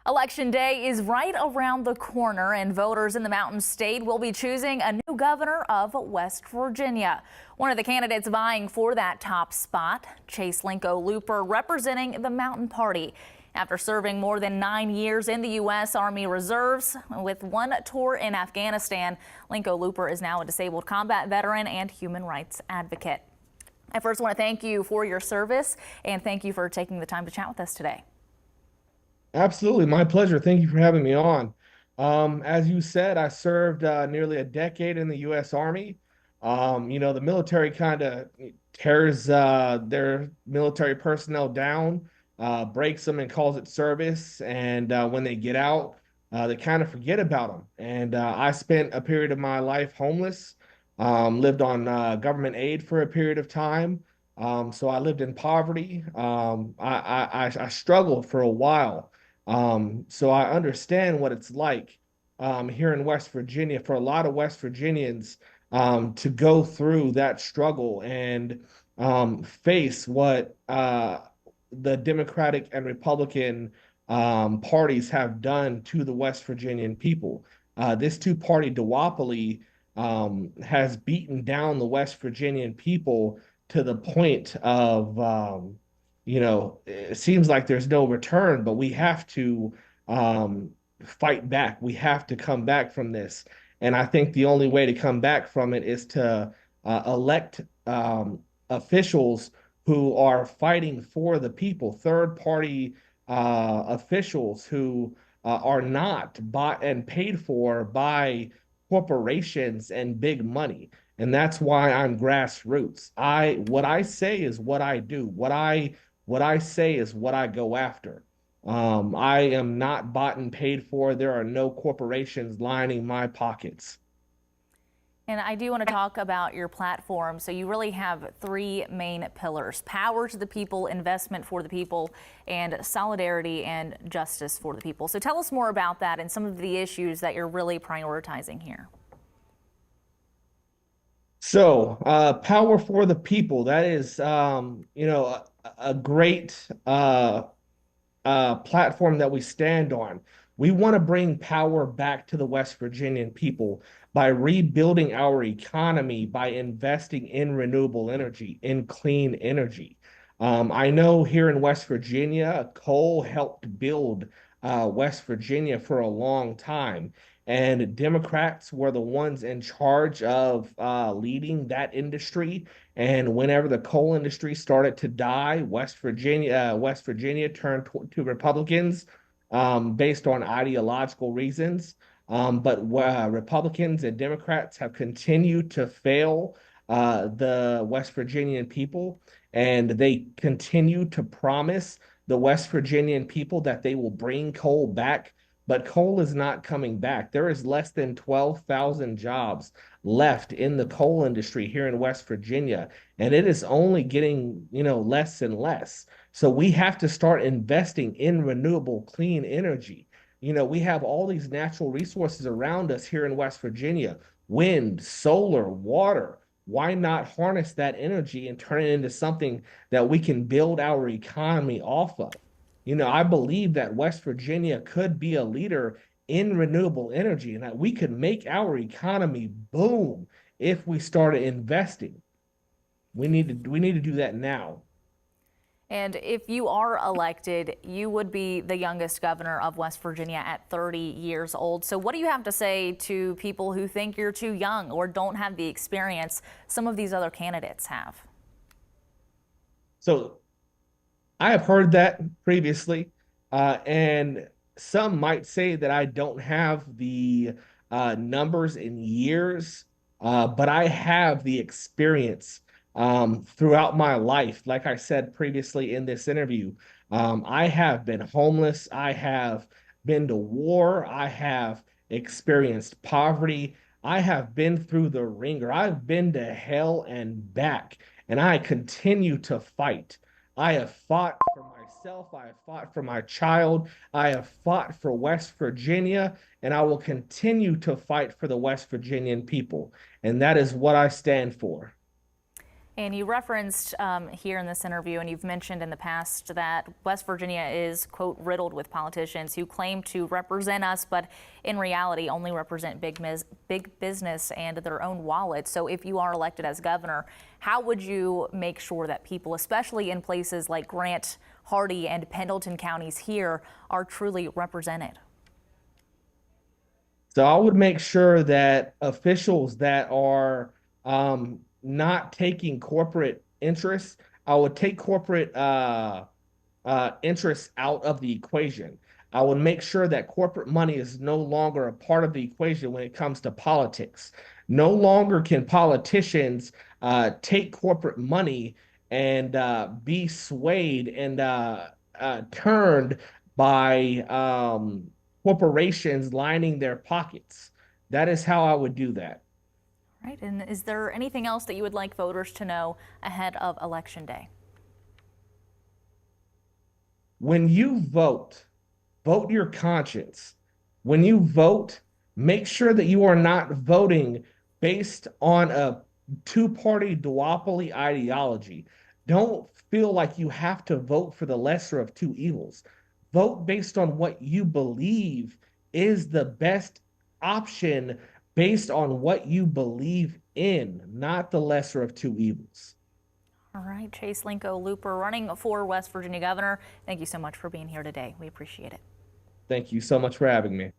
Election day is right around the corner, and voters in the Mountain State will be choosing a new governor of West Virginia. One of the candidates vying for that top spot, Chase Linko-Looper, representing the Mountain Party. After serving more than 9 years in the U.S. Army Reserves with one tour in Afghanistan, Linko-Looper is now a disabled combat veteran and human rights advocate. I first want to thank you for your service and thank you for taking the time to chat with us today. Absolutely, my pleasure. Thank you for having me on. As you said, I served nearly a decade in the U.S. Army. The military kind of tears their military personnel down, breaks them, and calls it service. And when they get out, they kind of forget about them. And I spent a period of my life homeless, lived on government aid for a period of time. So I lived in poverty. I struggled for a while. So I understand what it's like here in West Virginia for a lot of West Virginians to go through that struggle and face what the Democratic and Republican parties have done to the West Virginian people. This two-party duopoly has beaten down the West Virginian people to the point of it seems like there's no return, but we have to fight back. We have to come back from this. And I think the only way to come back from it is to elect officials who are fighting for the people, third party officials who are not bought and paid for by corporations and big money. And that's why I'm grassroots. What I say is what I do. What I say is what I go after. I am not bought and paid for. There are no corporations lining my pockets. And I do want to talk about your platform. So you really have three main pillars: power to the people, investment for the people, and solidarity and justice for the people. So tell us more about that and some of the issues that you're really prioritizing here. So, power for the people, that is, a great platform that we stand on. We want to bring power back to the West Virginian people by rebuilding our economy, by investing in renewable energy, in clean energy. I know here in West Virginia, coal helped build West Virginia for a long time. And Democrats were the ones in charge of leading that industry. And whenever the coal industry started to die, West Virginia turned to Republicans based on ideological reasons. But Republicans and Democrats have continued to fail the West Virginian people, and they continue to promise the West Virginian people that they will bring coal back. But coal is not coming back. There is less than 12,000 jobs left in the coal industry here in West Virginia, and it is only getting, less and less. So we have to start investing in renewable, clean energy. We have all these natural resources around us here in West Virginia: wind, solar, water. Why not harness that energy and turn it into something that we can build our economy off of? I believe that West Virginia could be a leader in renewable energy and that we could make our economy boom if we started investing. We need to do that now. And if you are elected, you would be the youngest governor of West Virginia at 30 years old. So what do you have to say to people who think you're too young or don't have the experience some of these other candidates have? So I have heard that previously, and some might say that I don't have the numbers in years, but I have the experience throughout my life. Like I said previously in this interview, I have been homeless. I have been to war. I have experienced poverty. I have been through the ringer. I've been to hell and back, and I continue to fight. I have fought for myself. I have fought for my child. I have fought for West Virginia, and I will continue to fight for the West Virginian people. And that is what I stand for. And you referenced here in this interview, and you've mentioned in the past that West Virginia is, quote, riddled with politicians who claim to represent us, but in reality only represent big business and their own wallets. So if you are elected as governor, how would you make sure that people, especially in places like Grant, Hardee, and Pendleton counties here, are truly represented? So I would make sure that officials that are not taking corporate interests, I would take corporate interests out of the equation. I would make sure that corporate money is no longer a part of the equation when it comes to politics. No longer can politicians take corporate money and be swayed and turned by corporations lining their pockets. That is how I would do that. Right. And is there anything else that you would like voters to know ahead of Election Day? When you vote, vote your conscience. When you vote, make sure that you are not voting based on a two-party duopoly ideology. Don't feel like you have to vote for the lesser of two evils. Vote based on what you believe is the best option based on what you believe in, not the lesser of two evils. All right, Chase Linko-Looper running for West Virginia governor. Thank you so much for being here today. We appreciate it. Thank you so much for having me.